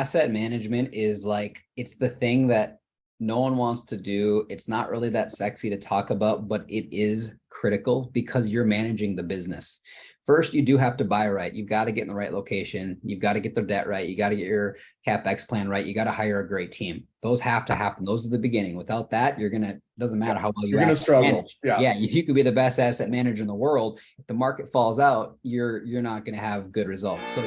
asset management is like, it's the thing that no one wants to do. It's not really that sexy to talk about, but it is critical because you're managing the business. First, you do have to buy right. You've got to get in the right location. You've got to get the debt right. You got to get your CapEx plan right. You got to hire a great team. Those have to happen. Those are the beginning. Without that, doesn't matter how well you you're going to struggle. manage. Yeah. You could be the best asset manager in the world. If the market falls out, you're not going to have good results. So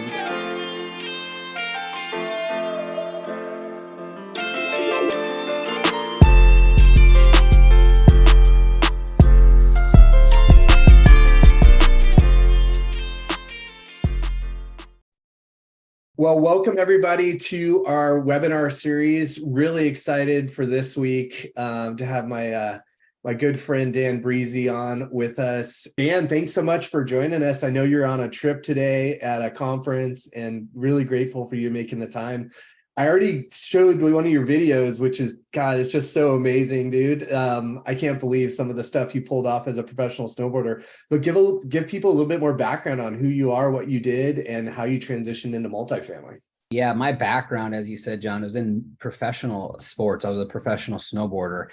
Well, welcome everybody to our webinar series. Really excited for this week to have my good friend Dan Brisse on with us. Dan, thanks so much for joining us. I know you're on a trip today at a conference and really grateful for you making the time. I already showed one of your videos, which is, God, it's just so amazing, dude. I can't believe some of the stuff you pulled off as a professional snowboarder, but give people a little bit more background on who you are, what you did, and how you transitioned into multifamily. Yeah, my background, as you said, John, was in professional sports. I was a professional snowboarder.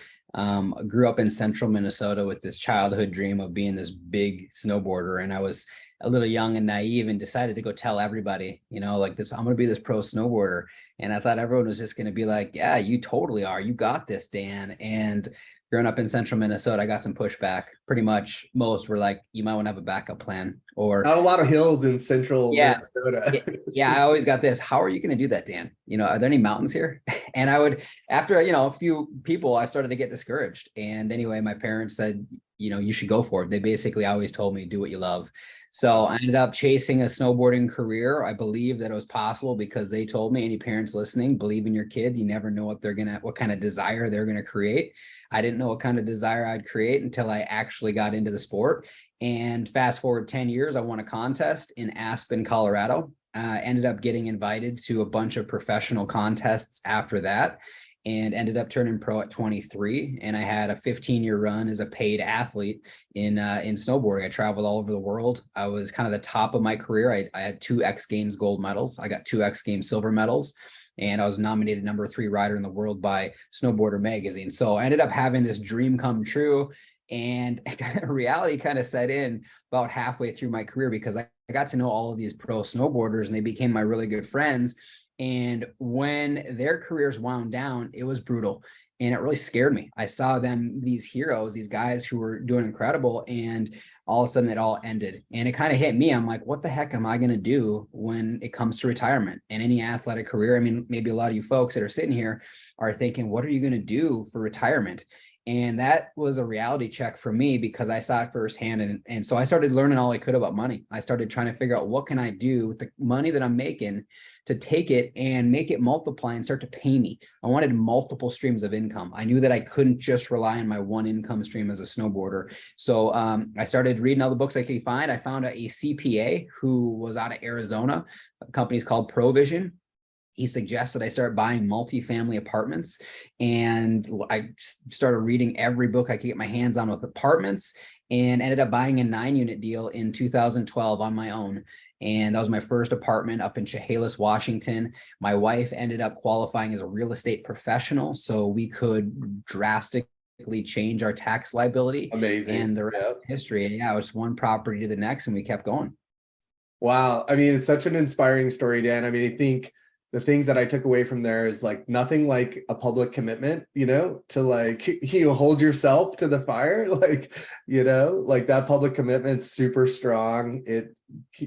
Grew up in central Minnesota with this childhood dream of being this big snowboarder. And I was a little young and naive and decided to go tell everybody, like this, I'm going to be this pro snowboarder. And I thought everyone was just going to be like, yeah, you totally are. You got this, Dan. And growing up in central Minnesota, I got some pushback. Pretty much most were like, you might want to have a backup plan. Or not a lot of hills in central Minnesota. Yeah, I always got this. How are you going to do that, Dan? Are there any mountains here? And I would, after, a few people, I started to get discouraged. And anyway, my parents said, you should go for it. They basically always told me, do what you love. So I ended up chasing a snowboarding career. I believe that it was possible because they told me, any parents listening, believe in your kids. You never know what kind of desire they're going to create. I didn't know what kind of desire I'd create until I actually got into the sport. And fast forward 10 years, I won a contest in Aspen, Colorado. Ended up getting invited to a bunch of professional contests after that, and ended up turning pro at 23. And I had a 15-year run as a paid athlete in snowboarding. I traveled all over the world. I was kind of the top of my career. I had 2 X Games gold medals. I got 2 X Games silver medals. And I was nominated number 3 rider in the world by Snowboarder magazine. So I ended up having this dream come true. And reality kind of set in about halfway through my career because I got to know all of these pro snowboarders and they became my really good friends. And when their careers wound down, it was brutal. And it really scared me. I saw them, these heroes, these guys who were doing incredible. And all of a sudden it all ended. And it kind of hit me. I'm like, what the heck am I going to do when it comes to retirement and any athletic career? I mean, maybe a lot of you folks that are sitting here are thinking, what are you going to do for retirement? And that was a reality check for me because I saw it firsthand. And so I started learning all I could about money. I started trying to figure out what can I do with the money that I'm making to take it and make it multiply and start to pay me. I wanted multiple streams of income. I knew that I couldn't just rely on my one income stream as a snowboarder. So I started reading all the books I could find. I found a CPA who was out of Arizona. A company's called Provision. He suggested I start buying multifamily apartments, and I started reading every book I could get my hands on with apartments, and ended up buying a 9-unit deal in 2012 on my own. And that was my first apartment up in Chehalis, Washington. My wife ended up qualifying as a real estate professional, so we could drastically change our tax liability. Amazing. And the rest of history. And yeah, it was one property to the next, and we kept going. Wow. I mean, it's such an inspiring story, Dan. I mean, I think the things that I took away from there is like nothing like a public commitment, to like, hold yourself to the fire, like that public commitment's super strong.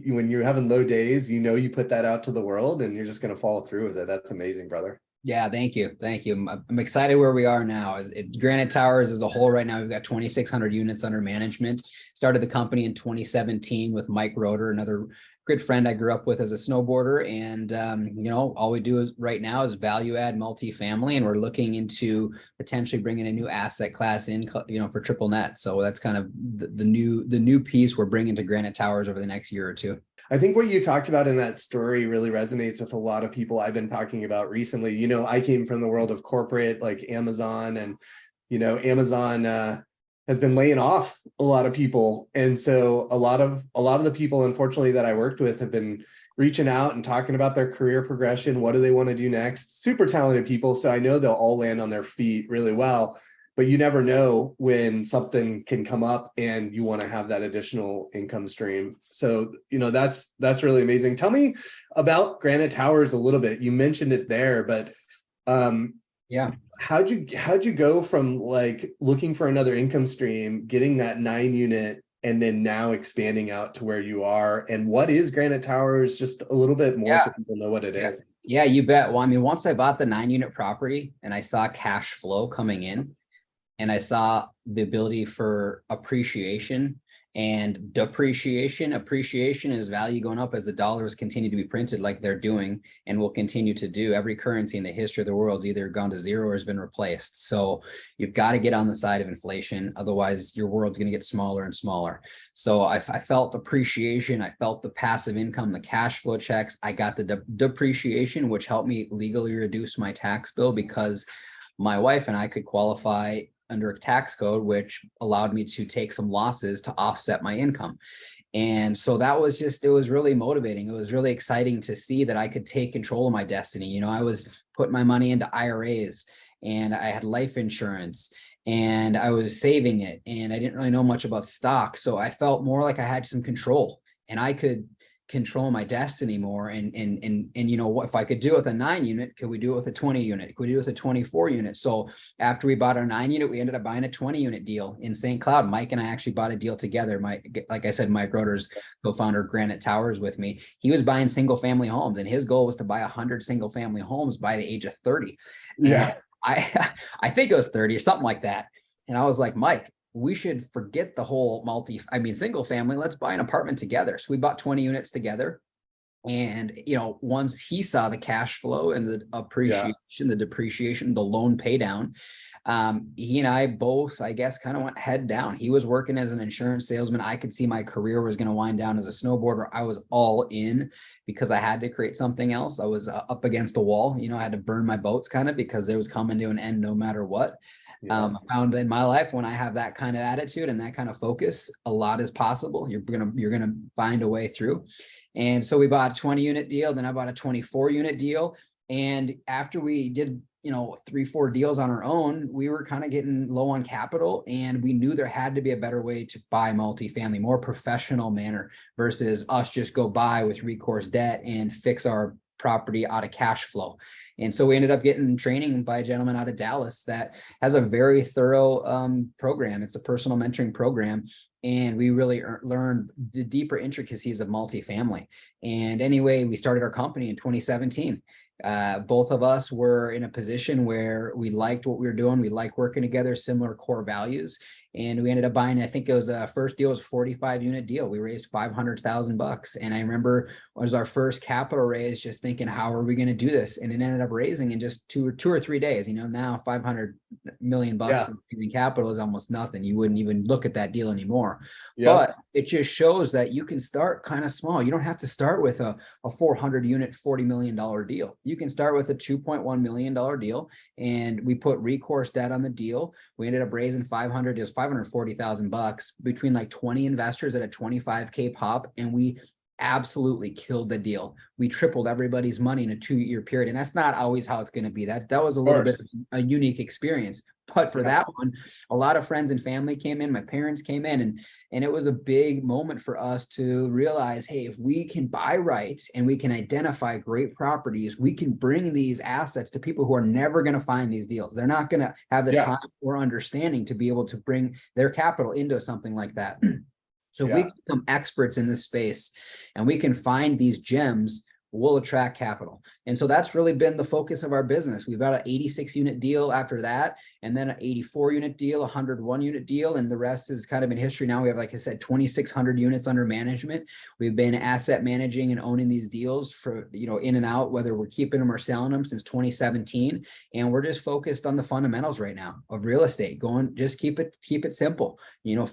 When you're having low days, you put that out to the world and you're just going to follow through with it. That's amazing, brother. Yeah, thank you. I'm excited where we are now. Granite Towers as a whole right now, we've got 2,600 units under management. Started the company in 2017 with Mike Roeder, another good friend I grew up with as a snowboarder. And, all we do right now is value add multifamily, and we're looking into potentially bringing a new asset class in, for triple net. So that's kind of the new piece we're bringing to Granite Towers over the next year or two. I think what you talked about in that story really resonates with a lot of people I've been talking about recently. I came from the world of corporate, like Amazon, and, Amazon has been laying off a lot of people. And so a lot of the people, unfortunately, that I worked with have been reaching out and talking about their career progression. What do they want to do next? Super talented people. So I know they'll all land on their feet really well, but you never know when something can come up and you want to have that additional income stream. So, that's really amazing. Tell me about Granite Towers a little bit. You mentioned it there, but Yeah. how'd you go from like looking for another income stream, getting that 9-unit, and then now expanding out to where you are? And what is Granite Towers? Just a little bit more so people know what it is. Yeah, you bet. Well, I mean, once I bought the 9-unit property and I saw cash flow coming in, and I saw the ability for appreciation and depreciation. Appreciation is value going up as the dollars continue to be printed like they're doing and will continue to do. Every currency in the history of the world either gone to zero or has been replaced. So you've got to get on the side of inflation. Otherwise, your world's going to get smaller and smaller. So I felt appreciation. I felt the passive income, the cash flow checks. I got the depreciation, which helped me legally reduce my tax bill because my wife and I could qualify under a tax code, which allowed me to take some losses to offset my income. And so that was it was really motivating. It was really exciting to see that I could take control of my destiny. I was putting my money into IRAs and I had life insurance and I was saving it and I didn't really know much about stock. So I felt more like I had some control and I could control my destiny more. And what if I could do it with a 9-unit, could we do it with a 20-unit? Could we do it with a 24-unit? So after we bought our 9-unit, we ended up buying a 20-unit deal in St. Cloud. Mike and I actually bought a deal together. Like I said, Mike Roeder's co-founder Granite Towers with me. He was buying single family homes and his goal was to buy 100 single family homes by the age of 30. Yeah. And I think it was 30 or something like that. And I was like, Mike, we should forget the whole single family. Let's buy an apartment together. So we bought 20 units together. And, once he saw the cash flow and the appreciation, the depreciation, the loan pay down, he and I both, I guess, kind of went head down. He was working as an insurance salesman. I could see my career was going to wind down as a snowboarder. I was all in because I had to create something else. I was up against the wall. I had to burn my boats kind of because there was coming to an end no matter what. I found in my life when I have that kind of attitude and that kind of focus, a lot is possible. You're gonna find a way through. And so we bought a 20-unit deal, then I bought a 24-unit deal. And after we did 3-4 deals on our own, we were kind of getting low on capital and we knew there had to be a better way to buy multifamily, more professional manner versus us just go buy with recourse debt and fix our property out of cash flow. And so we ended up getting training by a gentleman out of Dallas that has a very thorough program. It's a personal mentoring program. And we really learned the deeper intricacies of multifamily. And anyway, we started our company in 2017. Both of us were in a position where we liked what we were doing. We liked working together, similar core values. And we ended up buying, I think it was first deal was a 45-unit deal. We raised $500,000. And I remember it was our first capital raise, just thinking, how are we going to do this? And it ended up raising in just two or 3 days. Now $500 million for raising capital is almost nothing. You wouldn't even look at that deal anymore. But it just shows that you can start kind of small. You don't have to start with a 400-unit, $40 million deal. You can start with a $2.1 million deal. And we put recourse debt on the deal. We ended up raising $540,000 between like 20 investors at a 25K pop. And we absolutely killed the deal. We tripled everybody's money in a 2-year period. And that's not always how it's going to be. That was a little bit of a unique experience. But for that one, a lot of friends and family came in, my parents came in, and it was a big moment for us to realize, hey, if we can buy right and we can identify great properties, we can bring these assets to people who are never going to find these deals. They're not going to have the time or understanding to be able to bring their capital into something like that. So if we can become experts in this space and we can find these gems, we'll attract capital. And so that's really been the focus of our business. We've got an 86-unit deal after that, and then an 84-unit deal, 101-unit deal, and the rest is kind of in history now. We have, like I said, 2,600 units under management. We've been asset managing and owning these deals for, in and out, whether we're keeping them or selling them since 2017. And we're just focused on the fundamentals right now of real estate. Just keep it simple.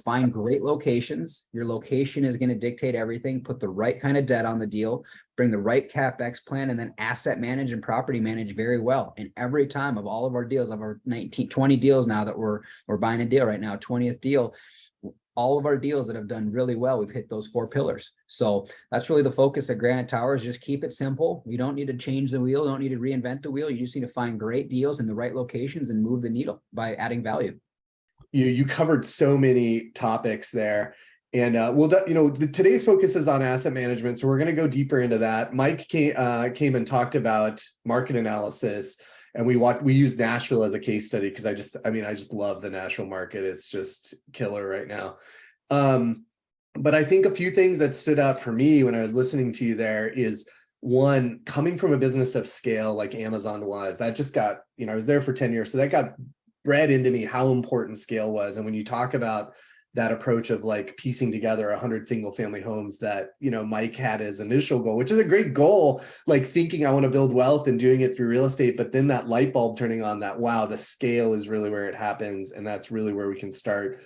Find great locations. Your location is going to dictate everything. Put the right kind of debt on the deal, bring the right CapEx plan, and then asset manage and property manage very well. And every time of all of our deals, of our 20 deals now that we're buying a deal right now, 20th deal, all of our deals that have done really well, we've hit those 4 pillars. So that's really the focus of Granite Towers. Just keep it simple. You don't need to change the wheel, don't need to reinvent the wheel. You just need to find great deals in the right locations and move the needle by adding value. You covered so many topics there. And today's focus is on asset management. So we're going to go deeper into that. Mike came and talked about market analysis. And we used Nashville as a case study because I just love the Nashville market. It's just killer right now. But I think a few things that stood out for me when I was listening to you there is, one, coming from a business of scale like Amazon was, that just got, I was there for 10 years. So that got bred into me how important scale was. And when you talk about that approach of like piecing together 100 single family homes that, Mike had as initial goal, which is a great goal, like thinking I want to build wealth and doing it through real estate, but then that light bulb turning on that, wow, the scale is really where it happens. And that's really where we can start,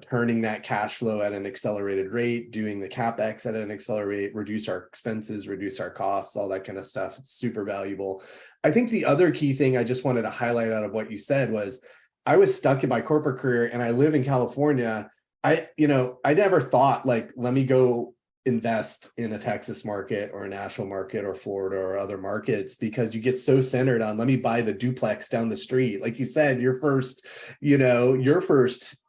turning that cash flow at an accelerated rate, doing the CapEx at an accelerated rate, reduce our expenses, reduce our costs, all that kind of stuff. It's super valuable. I think the other key thing I just wanted to highlight out of what you said was, I was stuck in my corporate career and I live in California. I never thought like, let me go invest in a Texas market or a Nashville market or Florida or other markets, because you get so centered on, let me buy the duplex down the street. Like you said, your first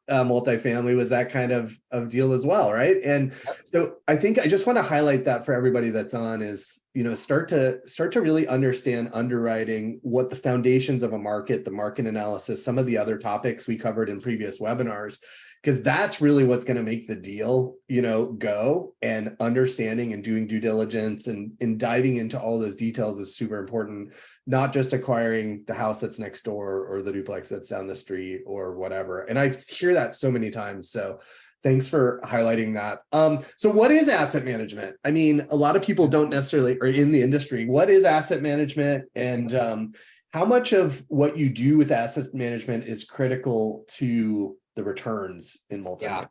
multifamily was that kind of deal as well, right? And so I think I just want to highlight that for everybody that's on is, start to really understand underwriting, what the foundations of a market, the market analysis, some of the other topics we covered in previous webinars, because that's really what's going to make the deal, go. And understanding and doing due diligence and diving into all those details is super important, not just acquiring the house that's next door or the duplex that's down the street or whatever. And I hear that so many times. So thanks for highlighting that. So what is asset management? I mean, a lot of people don't necessarily are in the industry. What is asset management? And how much of what you do with asset management is critical to the returns in multifamily? Yeah.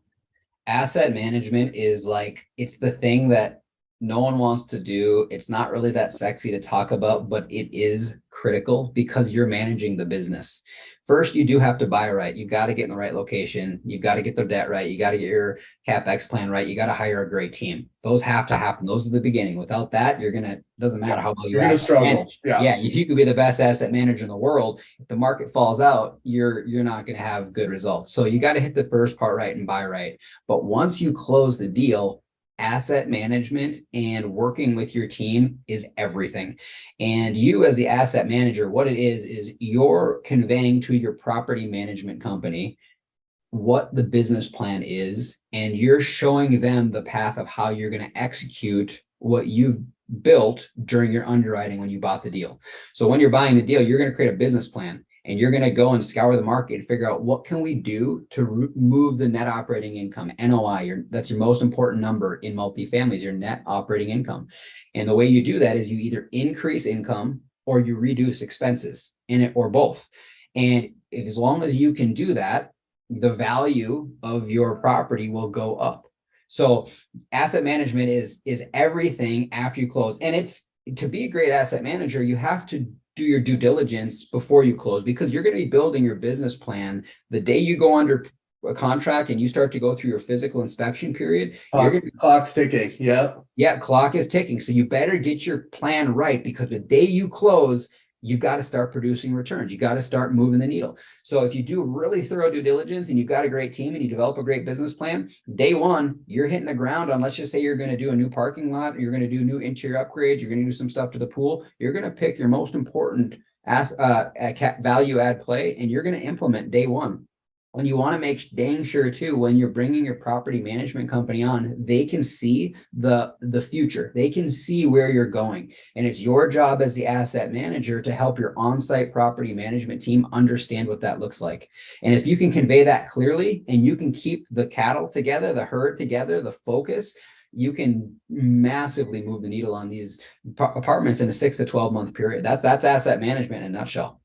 Asset management is like, it's the thing that no one wants to do. It's not really that sexy to talk about, but it is critical because you're managing the business. First, you do have to buy right. You got to get in the right location. You got to get the debt right. You got to get your CapEx plan right. You got to hire a great team. Those have to happen. Those are the beginning. Without that, doesn't matter how well you're going to struggle. Yeah. You could be the best asset manager in the world. If the market falls out, you're not going to have good results. So you got to hit the first part right and buy right. But once you close the deal, asset management and working with your team is everything. And you as the asset manager, what it is you're conveying to your property management company what the business plan is, and you're showing them the path of how you're going to execute what you've built during your underwriting when you bought the deal. So when you're buying the deal, you're going to create a business plan. And you're going to go and scour the market and figure out what can we do to move the net operating income, NOI. That's your most important number in multifamily, is your net operating income. And the way you do that is you either increase income or you reduce expenses or both. And as long as you can do that, the value of your property will go up. So asset management is everything after you close. And to be a great asset manager, you have to do your due diligence before you close, because you're going to be building your business plan the day you go under a contract and you start to go through your physical inspection period. Clock's ticking. Yeah, clock is ticking. So you better get your plan right, because the day you close, you've got to start producing returns. You got to start moving the needle. So if you do really thorough due diligence and you've got a great team and you develop a great business plan, day one, you're hitting the ground on, let's just say you're going to do a new parking lot, or you're going to do new interior upgrades, you're going to do some stuff to the pool. You're going to pick your most important value add play, and you're going to implement day one. When you want to make dang sure too, when you're bringing your property management company on, they can see the future. They can see where you're going. And it's your job as the asset manager to help your on-site property management team understand what that looks like. And if you can convey that clearly, and you can keep the cattle together, the herd together, the focus, you can massively move the needle on these apartments in a 6 to 12 month period. That's asset management in a nutshell.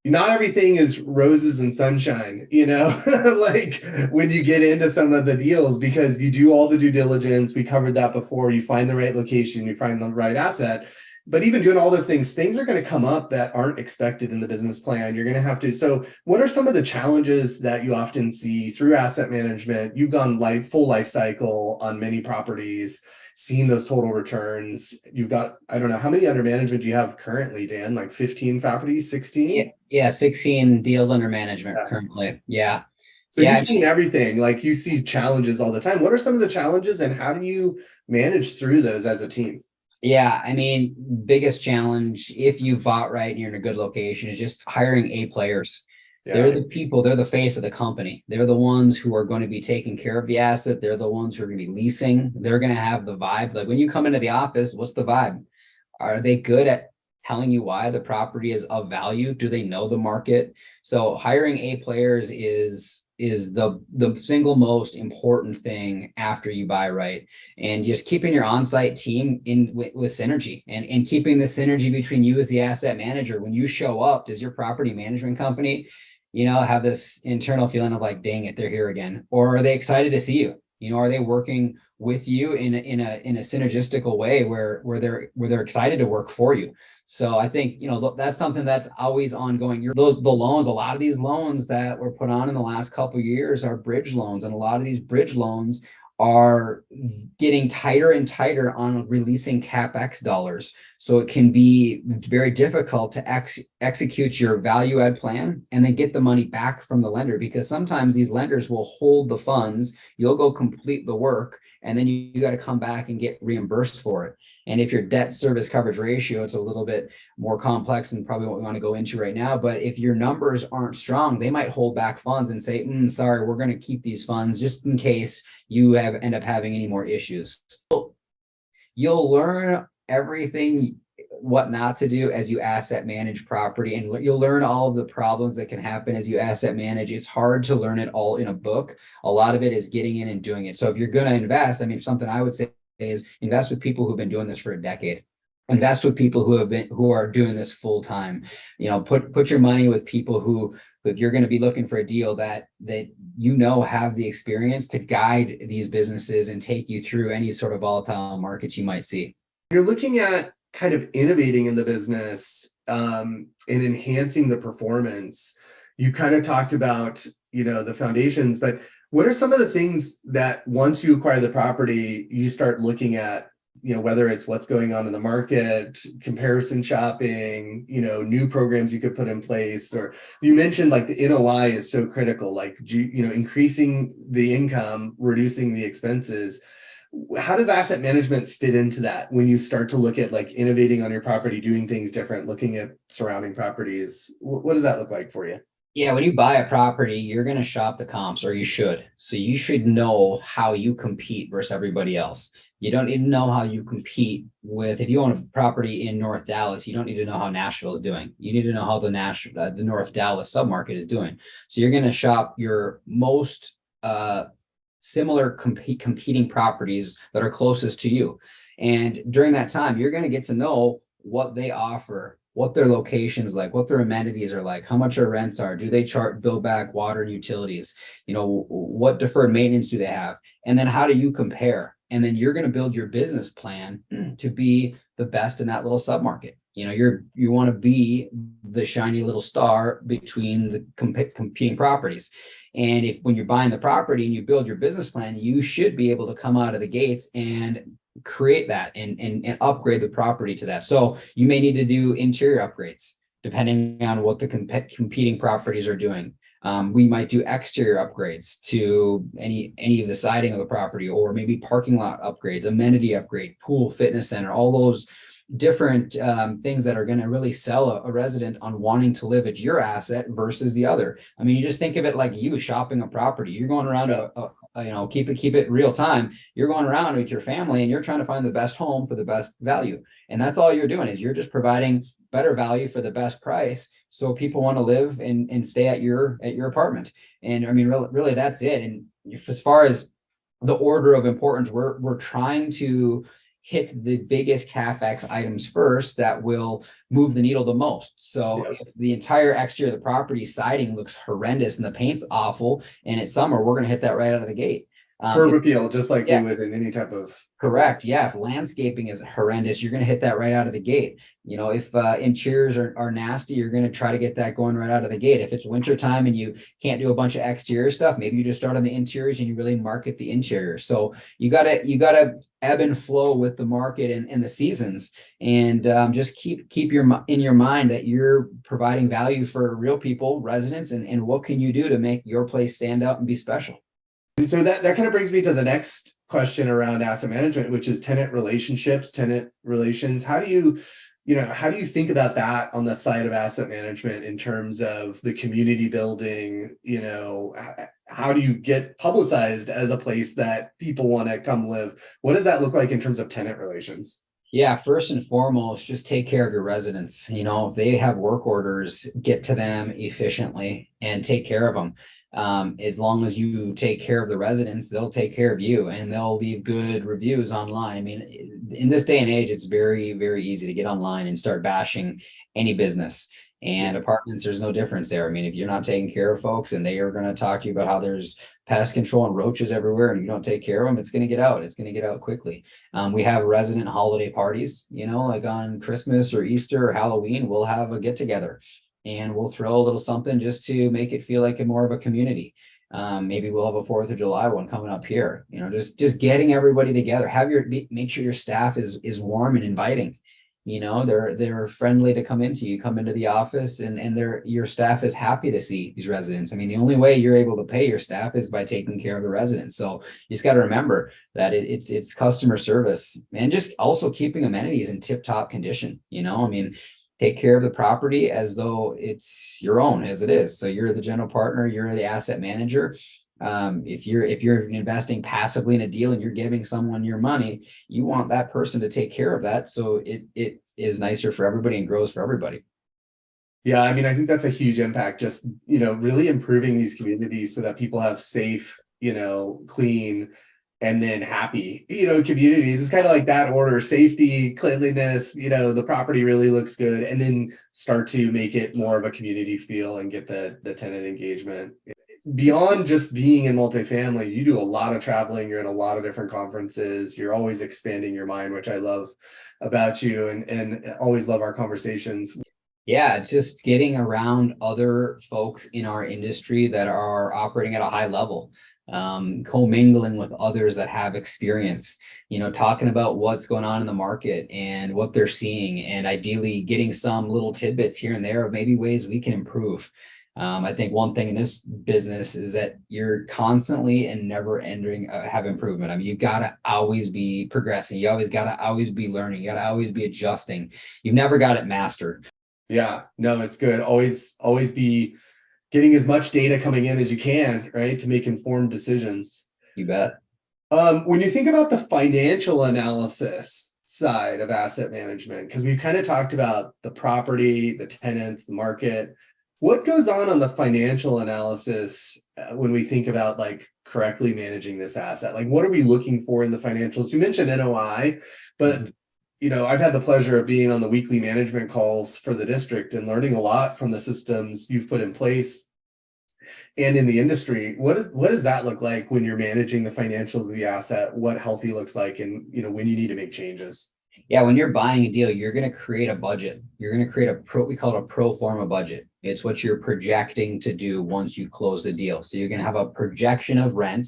Not everything is roses and sunshine, like when you get into some of the deals, because you do all the due diligence. We covered that before. You find the right location, you find the right asset. But even doing all those things are going to come up that aren't expected in the business plan. You're going to have to. So what are some of the challenges that you often see through asset management? You've gone full life cycle on many properties, seen those total returns. You've got, I don't know, how many under management do you have currently, Dan? Like 15 properties, 16? Yeah, 16 deals under management Yeah. currently. Yeah. So Yeah. you've seen everything, like you see challenges all the time. What are some of the challenges and how do you manage through those as a team? Yeah, I mean, biggest challenge if you bought right and you're in a good location is just hiring A players. They're Yeah. the people, they're the face of the company. They're the ones who are going to be taking care of the asset. They're the ones who are going to be leasing. They're going to have the vibe. Like when you come into the office, what's the vibe? Are they good at telling you why the property is of value? Do they know the market? So hiring A players is the single most important thing after you buy right, and just keeping your on-site team in with synergy, and keeping the synergy between you as the asset manager. When you show up, does your property management company, have this internal feeling of like, dang it, they're here again? Or are they excited to see you? Are they working with you in a synergistical way where they're excited to work for you? So I think, that's something that's always ongoing. The loans, a lot of these loans that were put on in the last couple of years are bridge loans, and a lot of these bridge loans are getting tighter and tighter on releasing CapEx dollars. So it can be very difficult to execute your value add plan and then get the money back from the lender, because sometimes these lenders will hold the funds. You'll go complete the work, and then you got to come back and get reimbursed for it. And if your debt service coverage ratio, it's a little bit more complex and probably what we want to go into right now. But if your numbers aren't strong, they might hold back funds and say, sorry, we're going to keep these funds just in case you end up having any more issues. You'll learn everything what not to do as you asset manage property, and you'll learn all of the problems that can happen as you asset manage. It's hard to learn it all in a book. A lot of it is getting in and doing it. So if you're going to invest, I mean, something I would say is invest with people who've been doing this for a decade. Invest with people who are doing this full time. Put your money with people who, if you're going to be looking for a deal, that have the experience to guide these businesses and take you through any sort of volatile markets you might see. You're looking at kind of innovating in the business, and enhancing the performance. You kind of talked about, the foundations, but what are some of the things that once you acquire the property, you start looking at, whether it's what's going on in the market, comparison shopping, new programs you could put in place? Or you mentioned like the NOI is so critical, like, increasing the income, reducing the expenses. How does asset management fit into that when you start to look at like innovating on your property, doing things different, looking at surrounding properties? What does that look like for you? Yeah, when you buy a property, you're going to shop the comps, or you should. So you should know how you compete versus everybody else. You don't need to know how you compete if you own a property in North Dallas, you don't need to know how Nashville is doing. You need to know how the North Dallas submarket is doing. So you're going to shop your most similar competing properties that are closest to you. And during that time, you're going to get to know what they offer, what their locations like, what their amenities are like, how much their rents are, do they bill back water and utilities, what deferred maintenance do they have, and then how do you compare? And then you're going to build your business plan to be the best in that little submarket. You want to be the shiny little star between the competing properties. And when you're buying the property and you build your business plan, you should be able to come out of the gates and create that and upgrade the property to that. So you may need to do interior upgrades depending on what the competing properties are doing. We might do exterior upgrades to any of the siding of the property, or maybe parking lot upgrades, amenity upgrade, pool, fitness center, all those different things that are going to really sell a resident on wanting to live at your asset versus the other. I mean, you just think of it like you shopping a property. You're going around keep it real time. You're going around with your family and you're trying to find the best home for the best value. And that's all you're doing, is you're just providing better value for the best price. So people want to live and stay at your apartment. And I mean, really that's it. And as far as the order of importance, we're trying to hit the biggest CapEx items first that will move the needle the most. So if the entire exterior of the property siding looks horrendous and the paint's awful and it's summer, we're going to hit that right out of the gate. Curb If appeal, just like we yeah, would in any type of. correct. Yeah. If landscaping is horrendous, you're going to hit that right out of the gate. If interiors are nasty, you're going to try to get that going right out of the gate. If it's winter time and you can't do a bunch of exterior stuff, maybe you just start on the interiors and you really market the interior. So you gotta ebb and flow with the market and the seasons, and just keep in your mind that you're providing value for real people, residents, and what can you do to make your place stand out and be special. And so that kind of brings me to the next question around asset management, which is tenant relationships, tenant relations. How do you think about that on the side of asset management in terms of the community building? How do you get publicized as a place that people want to come live? What does that look like in terms of tenant relations? Yeah, first and foremost, just take care of your residents. If they have work orders, get to them efficiently and take care of them. As long as you take care of the residents, they'll take care of you and they'll leave good reviews online. I mean, in this day and age, it's very, very easy to get online and start bashing any business. And apartments, there's no difference there. I mean, if you're not taking care of folks and they are going to talk to you about how there's pest control and roaches everywhere and you don't take care of them, it's going to get out. It's going to get out quickly. We have resident holiday parties, like on Christmas or Easter or Halloween, we'll have a get together and we'll throw a little something just to make it feel like a more of a community. Maybe we'll have a 4th of July one coming up here, just getting everybody together, make sure your staff is warm and inviting. They're friendly to come into the office and your staff is happy to see these residents. I mean, the only way you're able to pay your staff is by taking care of the residents. So you just got to remember that it's customer service and just also keeping amenities in tip-top condition. I mean, take care of the property as though it's your own as it is. So you're the general partner, you're the asset manager. If you're investing passively in a deal and you're giving someone your money, you want that person to take care of that so it is nicer for everybody and grows for everybody. Yeah, I mean, I think that's a huge impact, just, really improving these communities so that people have safe, clean, and then happy, communities. It's kind of like that order: safety, cleanliness, the property really looks good, and then start to make it more of a community feel and get the tenant engagement. Beyond just being in multifamily, you do a lot of traveling, you're in a lot of different conferences, you're always expanding your mind, which I love about you, and always love our conversations. Yeah, just getting around other folks in our industry that are operating at a high level, commingling with others that have experience, talking about what's going on in the market and what they're seeing, and ideally getting some little tidbits here and there of maybe ways we can improve. I think one thing in this business is that you're constantly and never ending have improvement. I mean, you got to always be progressing. You always got to always be learning. You got to always be adjusting. You've never got it mastered. Yeah, no, it's good. Always be getting as much data coming in as you can, right, to make informed decisions. You bet. When you think about the financial analysis side of asset management, because we kind of talked about the property, the tenants, the market, what goes on the financial analysis when we think about like correctly managing this asset? Like, what are we looking for in the financials? You mentioned NOI, but I've had the pleasure of being on the weekly management calls for the district and learning a lot from the systems you've put in place and in the industry. What does that look like when you're managing the financials of the asset? What healthy looks like, and when you need to make changes? Yeah, when you're buying a deal, you're going to create a budget. You're going to create we call it a pro forma budget. It's what you're projecting to do once you close the deal. So you're going to have a projection of rent,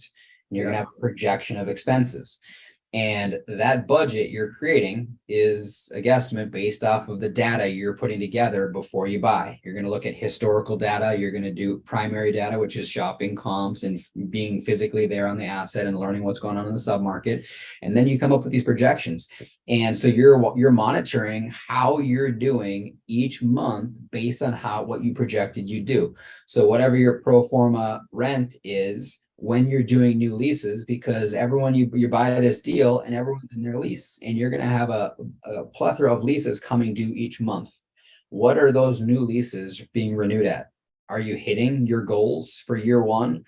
and you're going to have a projection of expenses. And that budget you're creating is a guesstimate based off of the data you're putting together before you buy. You're going to look at historical data. You're going to do primary data, which is shopping comps and being physically there on the asset and learning what's going on in the submarket. And then you come up with these projections. And so you're monitoring how you're doing each month based on what you projected you do. So whatever your pro forma rent is, when you're doing new leases, because everyone you buy this deal and everyone's in their lease, and you're going to have a plethora of leases coming due each month. What are those new leases being renewed at? Are you hitting your goals for year one?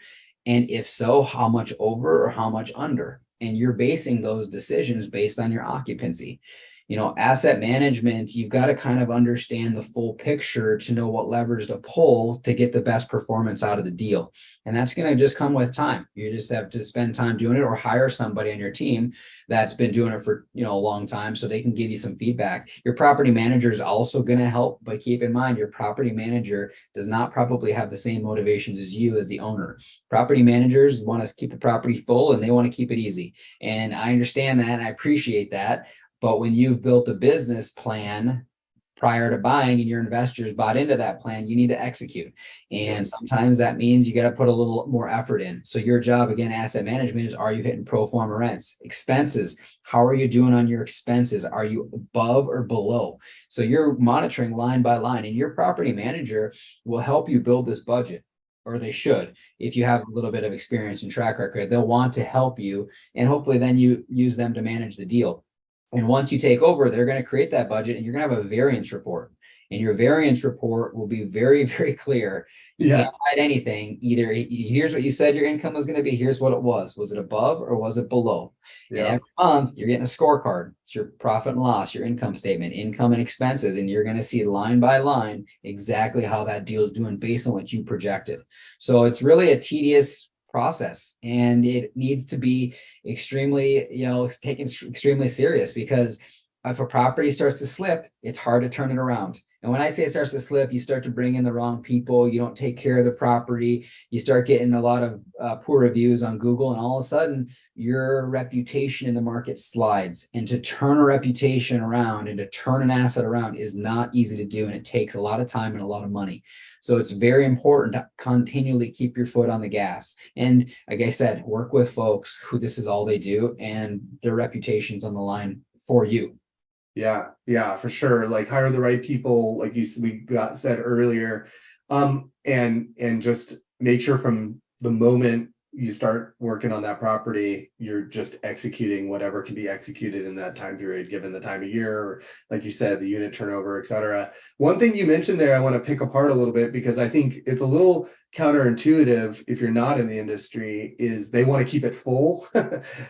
And if so, how much over or how much under? And you're basing those decisions based on your occupancy. Asset management, you've got to kind of understand the full picture to know what levers to pull to get the best performance out of the deal. And that's going to just come with time. You just have to spend time doing it, or hire somebody on your team that's been doing it for, a long time, so they can give you some feedback. Your property manager is also going to help, but keep in mind, your property manager does not probably have the same motivations as you as the owner. Property managers want to keep the property full, and they want to keep it easy. And I understand that, and I appreciate that. But when you've built a business plan prior to buying and your investors bought into that plan, you need to execute. And sometimes that means you got to put a little more effort in. So your job, again, asset management, is, are you hitting pro forma rents? Expenses, how are you doing on your expenses? Are you above or below? So you're monitoring line by line, and your property manager will help you build this budget, or they should. If you have a little bit of experience and track record, they'll want to help you, and hopefully then you use them to manage the deal. And once you take over, they're going to create that budget, and you're going to have a variance report. And your variance report will be very, very clear. You can't hide anything. Either here's what you said your income was going to be, here's what it was. Was it above or was it below? And every month you're getting a scorecard. It's your profit and loss, your income statement, income and expenses. And you're going to see line by line exactly how that deal is doing based on what you projected. So it's really a tedious process, and it needs to be extremely, taken extremely serious, because if a property starts to slip, it's hard to turn it around. And when I say it starts to slip, you start to bring in the wrong people, you don't take care of the property, you start getting a lot of poor reviews on Google, and all of a sudden your reputation in the market slides. And to turn a reputation around and to turn an asset around is not easy to do, and it takes a lot of time and a lot of money. So it's very important to continually keep your foot on the gas. And like I said, work with folks who this is all they do, and their reputation's on the line for you. Yeah, for sure. Like, hire the right people, like said earlier, and just make sure from the moment you start working on that property, you're just executing whatever can be executed in that time period, given the time of year, or like you said, the unit turnover, etc. One thing you mentioned there, I want to pick apart a little bit, because I think it's a little counterintuitive if you're not in the industry, is they want to keep it full,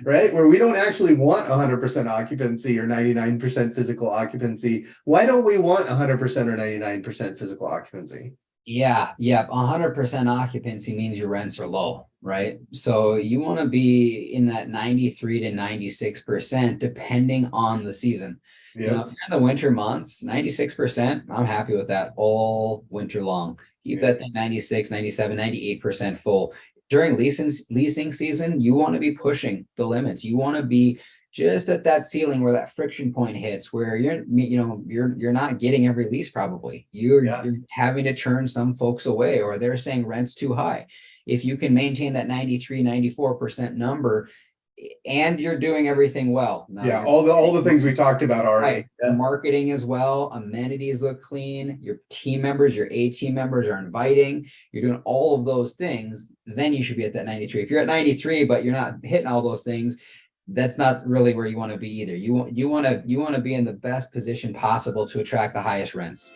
right? Where we don't actually want 100% occupancy or 99% physical occupancy. Why don't we want 100% or 99% physical occupancy? Yeah. 100% occupancy means your rents are low, right? So you want to be in that 93 to 96%, depending on the season. If you're in the winter months, 96%, I'm happy with that all winter long. Keep that thing 96, 97, 98% full. During leasing season, you want to be pushing the limits. You want to be just at that ceiling where that friction point hits, where you're not getting every lease. Probably you're having to turn some folks away, or they're saying rent's too high. If you can maintain that 93, 94% number, and you're doing everything well. All the things we talked about already. Marketing as well, amenities look clean, your team members, your A team members are inviting, you're doing all of those things, then you should be at that 93. If you're at 93 but you're not hitting all those things, that's not really where you want to be either. You want to be in the best position possible to attract the highest rents.